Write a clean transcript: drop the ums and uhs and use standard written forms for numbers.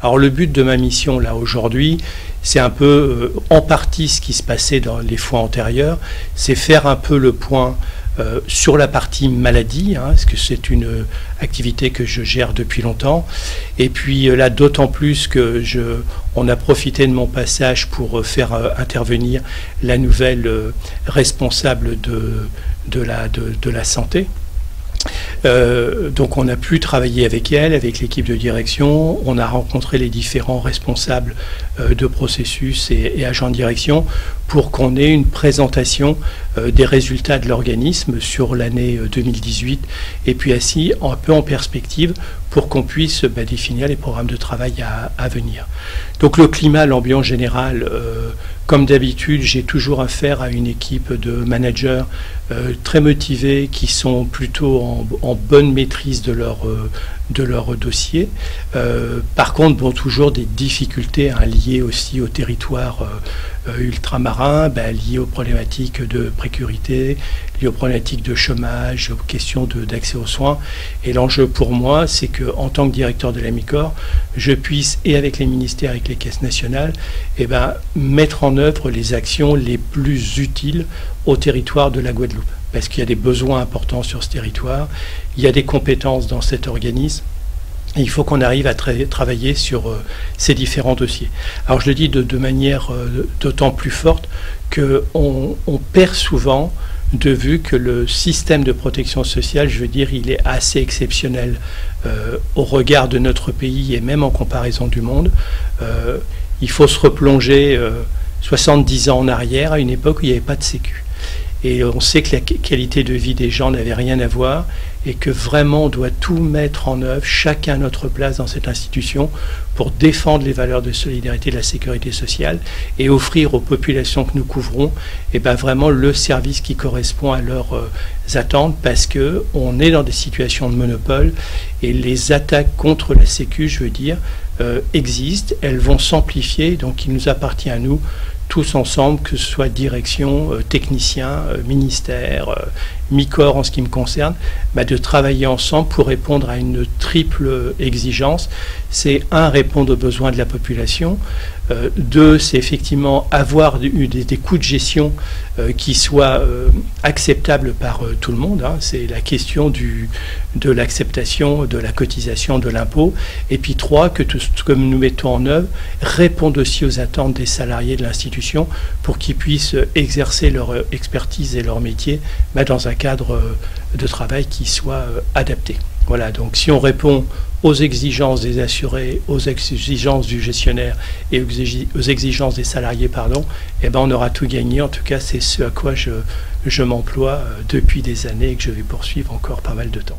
Alors le but de ma mission là aujourd'hui, c'est un peu en partie ce qui se passait dans les fois antérieures, c'est faire un peu le point sur la partie maladie, parce que c'est une activité que je gère depuis longtemps. Et puis là, d'autant plus que on a profité de mon passage pour faire intervenir la nouvelle responsable de la santé. Donc on a pu travailler avec elle, avec l'équipe de direction, on a rencontré les différents responsables de processus et agents de direction pour qu'on ait une présentation des résultats de l'organisme sur l'année 2018 et puis ainsi un peu en perspective pour qu'on puisse définir les programmes de travail à venir. Donc le climat, l'ambiance générale, comme d'habitude, j'ai toujours affaire à une équipe de managers très motivés qui sont plutôt en bonne maîtrise de leur dossier. Par contre, toujours des difficultés liées aussi au territoire ultramarin, liées aux problématiques de précarité, liées aux problématiques de chômage, aux questions d'accès aux soins. Et l'enjeu pour moi, c'est qu'en tant que directeur de la MICOR, je puisse, et avec les ministères, avec les caisses nationales, mettre en œuvre les actions les plus utiles au territoire de la Guadeloupe. Parce qu'il y a des besoins importants sur ce territoire, il y a des compétences dans cet organisme, et il faut qu'on arrive à travailler sur ces différents dossiers. Alors je le dis de manière d'autant plus forte qu'on perd souvent de vue que le système de protection sociale, il est assez exceptionnel au regard de notre pays et même en comparaison du monde. Il faut se replonger 70 ans en arrière, à une époque où il n'y avait pas de sécu. Et on sait que la qualité de vie des gens n'avait rien à voir et que vraiment on doit tout mettre en œuvre, chacun à notre place dans cette institution, pour défendre les valeurs de solidarité et de la sécurité sociale et offrir aux populations que nous couvrons vraiment le service qui correspond à leurs attentes, parce qu'on est dans des situations de monopole et les attaques contre la Sécu, existent, elles vont s'amplifier, donc il nous appartient à nous, tous ensemble, que ce soit direction, techniciens, ministère, MICOR en ce qui me concerne, de travailler ensemble pour répondre à une triple exigence. C'est un, répondre aux besoins de la population. Deux, c'est effectivement avoir des coûts de gestion qui soient acceptables par tout le monde. C'est la question de l'acceptation, de la cotisation, de l'impôt. Et puis trois, que tout ce que nous mettons en œuvre réponde aussi aux attentes des salariés de l'institution pour qu'ils puissent exercer leur expertise et leur métier dans un cadre de travail qui soit adapté. Voilà, donc si on répond aux exigences des assurés, aux exigences du gestionnaire et aux exigences des salariés, on aura tout gagné. En tout cas, c'est ce à quoi je m'emploie depuis des années et que je vais poursuivre encore pas mal de temps.